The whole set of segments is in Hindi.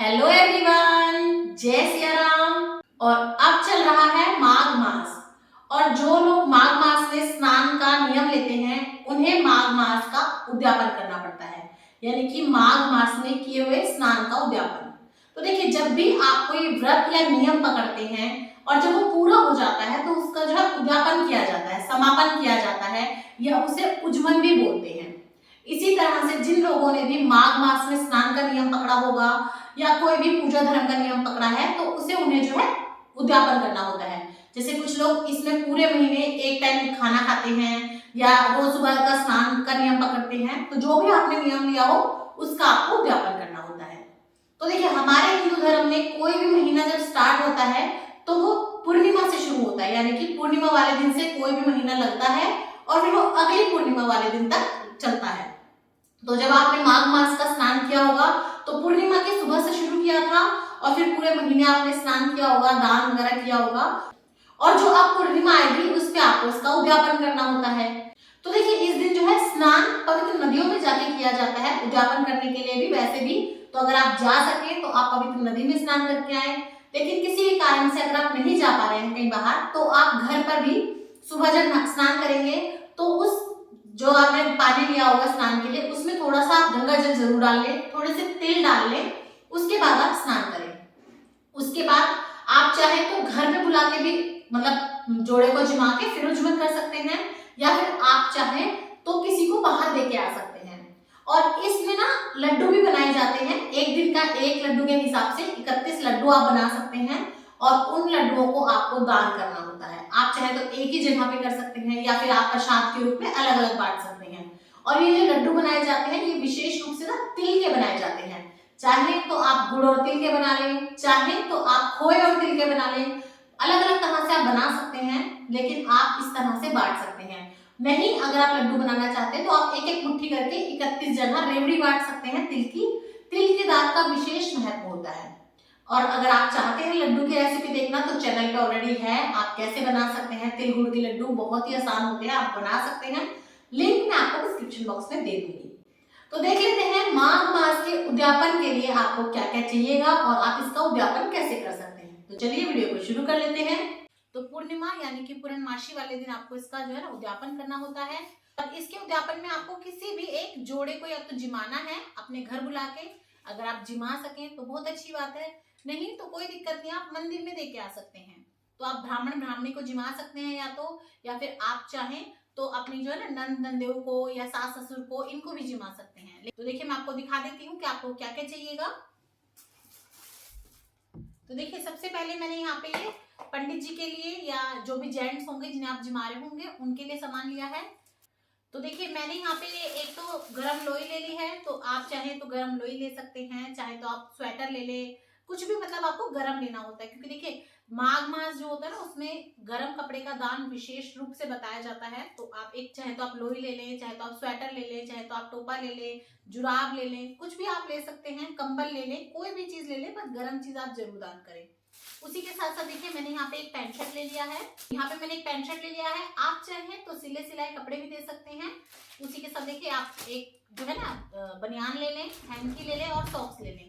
हेलो एवरीवन, जय सिया राम। और अब चल रहा है माघ मास। और जो लोग माघ मास में स्नान का नियम लेते हैं उन्हें माघ मास का उद्यापन करना पड़ता है, यानी कि माघ मास में किए हुए स्नान का उद्यापन। तो देखिए, जब भी आप कोई व्रत या नियम पकड़ते हैं और जब वो पूरा हो जाता है तो उसका जो है उद्यापन किया जाता है, समापन किया जाता है, या उसे उज्जमन भी बोलते हैं। इसी तरह से जिन लोगों ने भी माघ मास में स्नान का नियम पकड़ा होगा या कोई भी पूजा धर्म का नियम पकड़ा है तो उसे उन्हें जो है उद्यापन करना होता है। जैसे कुछ लोग इसमें पूरे महीने एक टाइम खाना खाते हैं या रोज सुबह का स्नान का नियम पकड़ते हैं, तो जो भी आपने नियम लिया हो उसका आपको उद्यापन करना होता है। तो देखिए, हमारे हिंदू धर्म में कोई भी महीना जब स्टार्ट होता है तो वो पूर्णिमा से शुरू होता है, यानी कि पूर्णिमा वाले दिन से कोई भी महीना लगता है और फिर वो अगली पूर्णिमा वाले दिन तक चलता है। तो जब आपने माघ मास का स्नान किया होगा तो पूर्णिमा की सुबह से शुरू किया था और फिर पूरे महीने आपने स्नान किया होगा, दान वगैरह किया होगा, और जो अब पूर्णिमा आएगी उस पे आपको इसका उद्यापन करना होता है। तो देखिए, इस दिन जो है स्नान पवित्र नदियों में जाके किया जाता है उद्यापन करने के लिए भी। वैसे भी तो अगर आप जा सके तो आप पवित्र नदी में स्नान करके आए, लेकिन किसी भी कारण से अगर आप नहीं जा पा रहे हैं कहीं बाहर तो आप घर पर भी सुबह जब स्नान करेंगे तो उस जो आपने पानी लिया होगा स्नान के लिए उसमें थोड़ा सा आप गंगा जल जरूर डाल लें, थोड़े से तेल डाल लें, उसके बाद आप स्नान करें। उसके बाद आप चाहे तो घर में बुला के भी मतलब जोड़े को जिमा के फिर उज्जमन कर सकते हैं, या फिर आप चाहें तो किसी को बाहर देके आ सकते हैं। और इसमें ना लड्डू भी बनाए जाते हैं। एक दिन का एक लड्डू के हिसाब से 31 लड्डू आप बना सकते हैं और उन लड्डुओं को आपको दान करना होता है। आप चाहे तो एक ही जगह पे कर सकते हैं या फिर आप प्रसाद के रूप में अलग अलग बांट सकते हैं। और ये जो लड्डू बनाए जाते हैं ये विशेष रूप से ना तिल के बनाए जाते हैं। चाहे तो आप गुड़ और तिल के बना लें, चाहे तो आप खोए और तिल के बना लें, अलग अलग तरह से आप बना सकते हैं, लेकिन आप इस तरह से बांट सकते हैं। नहीं, अगर आप लड्डू बनाना चाहते हैं तो आप एक एक मुट्ठी करके 31 जगह रेवड़ी बांट सकते हैं तिल की। तिल के दाग का विशेष महत्व होता है। और अगर आप चाहते हैं लड्डू की रेसिपी देखना तो चैनल पे ऑलरेडी है, आप कैसे बना सकते हैं तिल गुड़ के लड्डू, बहुत ही आसान होते हैं, आप बना सकते हैं। लिंक मैं आपको डिस्क्रिप्शन बॉक्स में दे दूंगी। तो देख लेते हैं माघ मास के उद्यापन के लिए आपको क्या क्या चाहिएगा और आप इसका उद्यापन कैसे कर सकते हैं। तो चलिए वीडियो को शुरू कर लेते हैं। तो पूर्णिमा यानी कि पूर्णमासी वाले दिन आपको इसका जो है ना उद्यापन करना होता है। और इसके उद्यापन में आपको किसी भी एक जोड़े को या तो जिमाना है अपने घर बुला के। अगर आप जिमा सकें तो बहुत अच्छी बात है, नहीं तो कोई दिक्कत नहीं, आप मंदिर में देके आ सकते हैं। तो आप ब्राह्मण ब्राह्मणी को जिमा सकते हैं या फिर आप चाहें तो अपनी जो है ना नंद नंदेव को या सास ससुर को, इनको भी जिमा सकते हैं। तो देखिए, मैं आपको दिखा देती हूँ कि आपको क्या क्या चाहिएगा। तो देखिए, सबसे पहले मैंने यहाँ पे ये पंडित जी के लिए या जो भी जेंट्स होंगे जिन्हें आप जिमा रहे होंगे उनके लिए सामान लिया है। तो देखिए, मैंने यहाँ पे एक तो गरम लोई ले ली है। तो आप चाहे तो गरम लोई ले सकते हैं, चाहे तो आप स्वेटर ले ले, कुछ भी, मतलब आपको गरम लेना होता है। क्योंकि देखिए, माघ मास जो होता है ना उसमें गरम कपड़े का दान विशेष रूप से बताया जाता है। तो आप एक चाहे तो आप लोई ले लें, चाहे तो आप स्वेटर ले लें, चाहे तो आप टोपा ले लें, जुराब ले लें, कुछ भी आप ले सकते हैं, कंबल ले लें, कोई भी चीज ले लें, पर गर्म चीज आप जरूर दान करें। उसी के साथ साथ देखिए, मैंने यहाँ पे एक पैंट शर्ट ले लिया है। यहाँ पे मैंने एक पैंट शर्ट ले लिया है। आप चाहें तो सिले सिलाए कपड़े भी दे सकते हैं। उसी के साथ देखिए, आप एक जो है ना बनियान ले लें, हैंकी ले लें और सॉक्स ले लें।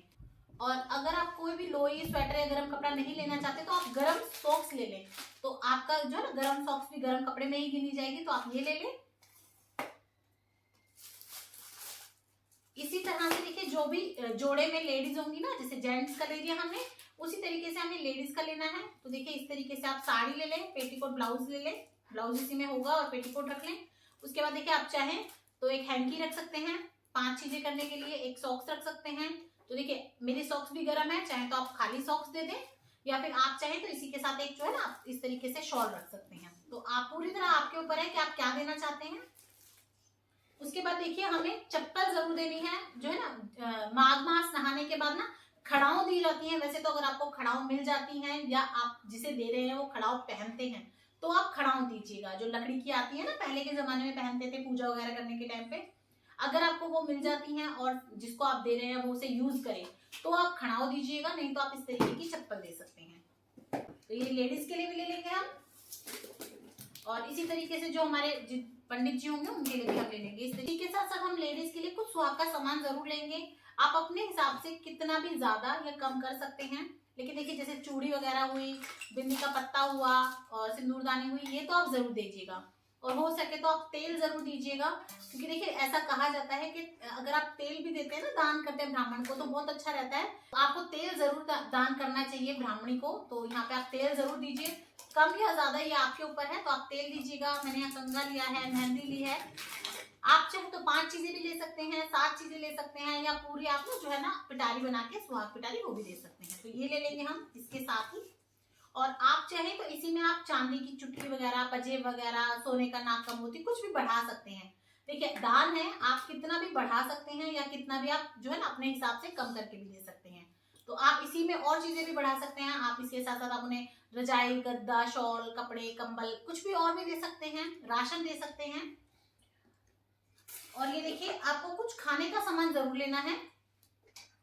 और अगर आप कोई भी लोई स्वेटर या गर्म कपड़ा नहीं लेना चाहते तो आप गर्म सॉक्स ले लें। तो आपका जो है ना गर्म सॉक्स भी गर्म कपड़े में ही गिनी जाएगी, तो आप ये ले लें। इसी तरह से देखिए, जो भी जोड़े में लेडीज होंगी ना, जैसे जेंट्स का ले लिया हमने, उसी तरीके से हमें लेडीज का लेना है। तो देखिए, इस तरीके से आप साड़ी ले लें, पेटीकोट ब्लाउज ले लें, ब्लाउज इसी में होगा और पेटीकोट रख लें। उसके बाद देखिए, आप चाहें तो एक हैंकी रख सकते हैं 5 चीजें करने के लिए, एक सॉक्स रख सकते हैं। तो देखिए, मेरी सॉक्स भी गर्म है, चाहे तो आप खाली सॉक्स दे दें, या फिर आप चाहें तो इसी के साथ एक जो है ना आप इस तरीके से शॉल रख सकते हैं। तो आप पूरी तरह आपके ऊपर है कि आप क्या देना चाहते हैं। उसके बाद देखिए, हमें चप्पल जरूर देनी है। जो है ना माघ मास नहाने के बाद ना खड़ाऊ दी जाती हैं। वैसे तो अगर आपको खड़ाऊ मिल जाती हैं या आप जिसे दे रहे हैं वो खड़ाऊ पहनते हैं तो आप खड़ाऊ दीजिएगा। जो लकड़ी की आती है ना, पहले के जमाने में पहनते थे पूजा वगैरह करने के टाइम पे, अगर आपको वो मिल जाती हैं और जिसको आप दे रहे हैं वो उसे यूज करें तो आप खड़ाऊ दीजिएगा, नहीं तो आप इस तरीके की चप्पल दे सकते हैं। तो ये लेडीज के लिए भी ले लेंगे हम, और इसी तरीके से जो हमारे पंडित जी होंगे उनके लिए भी हम ले लेंगे। इस तरीके के साथ साथ हम लेडीज के लिए कुछ सुहाग का सामान जरूर लेंगे। आप अपने हिसाब से कितना भी ज्यादा या कम कर सकते हैं। लेकिन देखिए जैसे चूड़ी वगैरह हुई, बिंदी का पत्ता हुआ और सिंदूरदानी हुई, ये तो आप जरूर दीजिएगा। और हो सके तो आप तेल जरूर दीजिएगा, क्योंकि देखिए ऐसा कहा जाता है कि अगर आप तेल भी देते हैं ना, दान करते हैं ब्राह्मण को, तो बहुत अच्छा रहता है। आपको तेल जरूर दान करना चाहिए ब्राह्मणी को। तो यहाँ पे आप तेल जरूर दीजिए, कम या ज्यादा ये आपके ऊपर है। तो आप तेल दीजिएगा। मैंने यहाँ कंघा लिया है, मेहंदी ली है। आप चाहे तो 5 चीजें भी ले सकते हैं, 7 चीजें ले सकते हैं, या पूरी आप जो है ना पिटारी बना के, सुहाग पिटारी, वो भी दे सकते हैं। तो ये ले लेंगे हम इसके साथ ही। और आप चाहें तो इसी में आप चांदी की चुटकी वगैरह, पजेब वगैरह, सोने का नाक का मोती, कुछ भी बढ़ा सकते हैं। देखिए दान है, आप कितना भी बढ़ा सकते हैं या कितना भी आप जो है ना अपने हिसाब से कम करके भी दे सकते हैं। तो आप इसी में और चीजें भी बढ़ा सकते हैं। आप इसके साथ साथ आप उन्हें रजाई, गद्दा, शॉल, कपड़े, कंबल, कुछ भी और भी दे सकते हैं, राशन दे सकते हैं। और ये देखिए आपको कुछ खाने का सामान जरूर लेना है।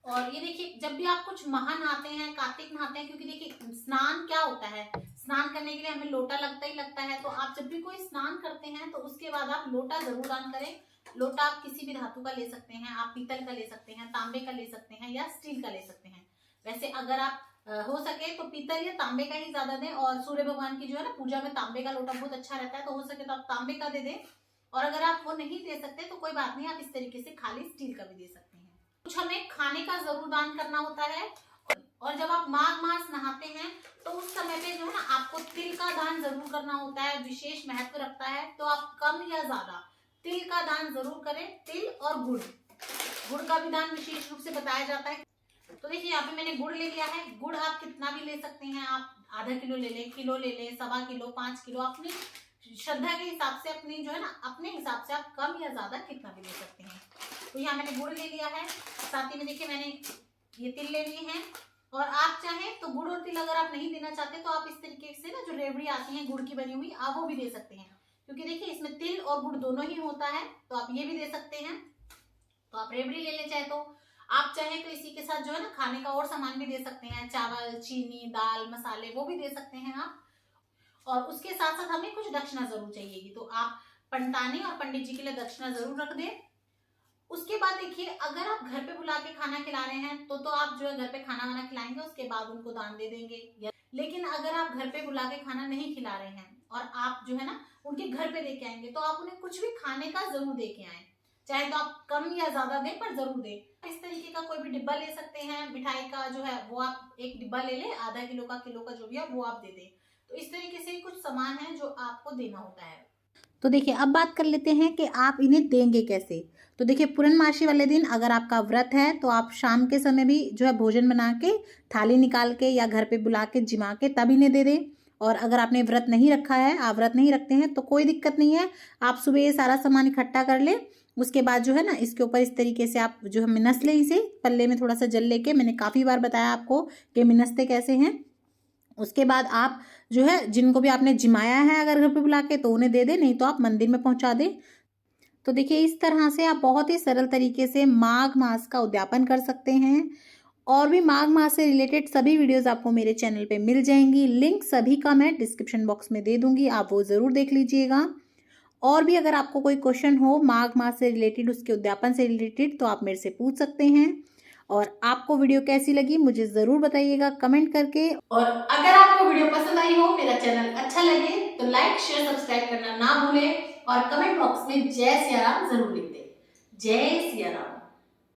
और ये देखिए जब भी आप कुछ महा नहाते हैं, कार्तिक नहाते हैं, क्योंकि देखिए स्नान क्या होता है, स्नान करने के लिए हमें लोटा लगता ही लगता है। तो आप जब भी कोई स्नान करते हैं तो उसके बाद आप लोटा जरूर दान करें। लोटा आप किसी भी धातु का ले सकते हैं, आप पीतल का ले सकते हैं, तांबे का ले सकते हैं, या स्टील का ले सकते हैं। वैसे अगर आप हो सके तो पीतल या तांबे का ही ज्यादा दें। और सूर्य भगवान की जो है ना पूजा में तांबे का लोटा बहुत अच्छा रहता है, तो हो सके तो आप तांबे का दे दें। और अगर आप वो नहीं दे सकते तो कोई बात नहीं, आप इस तरीके से खाली स्टील का भी दे सकते हैं। कुछ हमें खाने का जरूर दान करना होता है। और जब आप माघ मास नहाते हैं तो उस समय पे जो है ना आपको तिल का दान जरूर करना होता है, विशेष महत्व रखता है। तो आप कम या ज्यादा तिल का दान जरूर करें। तिल और गुड़, गुड़ का भी दान विशेष रूप से बताया जाता है। तो देखिए यहाँ पे मैंने गुड़ ले लिया है। गुड़ आप कितना भी ले सकते हैं, आप आधा किलो ले लें, किलो ले लें, 1.25 किलो, 5 किलो, अपनी श्रद्धा के हिसाब से, अपनी जो है ना अपने हिसाब से आप कम या ज्यादा कितना भी ले सकते हैं। तो यहाँ मैंने गुड़ ले लिया है। साथ ही में देखिए मैंने ये तिल ले लिए हैं। और आप चाहें तो गुड़ और तिल अगर आप नहीं देना चाहते तो आप इस तरीके से ना जो रेवड़ी आती है गुड़ की बनी हुई, आप वो भी दे सकते हैं। क्योंकि देखिए इसमें तिल और गुड़ दोनों ही होता है, तो आप ये भी दे सकते हैं। तो आप रेवड़ी ले लें चाहे तो। आप चाहें तो इसी के साथ जो है ना खाने का और सामान भी दे सकते हैं, चावल, चीनी, दाल, मसाले, वो भी दे सकते हैं आप। और उसके साथ साथ हमें कुछ दक्षिणा जरूर चाहिएगी, तो आप पंडितानी और पंडित जी के लिए दक्षिणा जरूर रख दें। उसके बाद देखिए अगर आप घर पे बुला के खाना खिला रहे हैं तो आप जो है घर पे खाना वाना खिलाएंगे, उसके बाद उनको दान दे देंगे। लेकिन अगर आप घर पे बुला के खाना नहीं खिला रहे हैं और आप जो है ना उनके घर पे लेके आएंगे, तो आप उन्हें कुछ भी खाने का जरूर दे के आए। चाहे तो आप कम या ज्यादा दें, पर जरूर दें। इस तरीके का कोई भी डिब्बा ले सकते हैं मिठाई का, जो है वो आप एक डिब्बा ले लें, आधा किलो का, किलो का, जो भी है वो आप दे दें। तो इस तरीके से कुछ सामान है जो आपको देना होता है। तो देखिए अब बात कर लेते हैं कि आप इन्हें देंगे कैसे। तो देखिए पूर्णमासी वाले दिन अगर आपका व्रत है तो आप शाम के समय भी जो है भोजन बना के, थाली निकाल के या घर पे बुला के जिमा के तब इन्हें दे दें। और अगर आपने व्रत नहीं रखा है, आप व्रत नहीं रखते हैं, तो कोई दिक्कत नहीं है। आप सुबह ये सारा सामान इकट्ठा कर लें। उसके बाद जो है ना इसके ऊपर इस तरीके से आप जो है मिनस लें, इसे पल्ले में थोड़ा सा जल लेके। मैंने काफ़ी बार बताया आपको कि मिनसते कैसे हैं। उसके बाद आप जो है जिनको भी आपने जिमाया है अगर घर पे बुला के, तो उन्हें दे दें, नहीं तो आप मंदिर में पहुंचा दें। तो देखिए इस तरह से आप बहुत ही सरल तरीके से माघ मास का उद्यापन कर सकते हैं। और भी माघ मास से रिलेटेड सभी वीडियोस आपको मेरे चैनल पे मिल जाएंगी। लिंक सभी का मैं डिस्क्रिप्शन बॉक्स में दे दूंगी, आप वो ज़रूर देख लीजिएगा। और भी अगर आपको कोई क्वेश्चन हो माघ मास से रिलेटेड, उसके उद्यापन से रिलेटेड, तो आप मेरे से पूछ सकते हैं। और आपको वीडियो कैसी लगी मुझे ज़रूर बताइएगा कमेंट करके। और अगर आपको वीडियो पसंद आई हो, मेरा चैनल अच्छा लगे, तो लाइक, शेयर, सब्सक्राइब करना ना भूलें। और कमेंट बॉक्स में जय सिया राम जरूर लिख दें। जय सिया राम।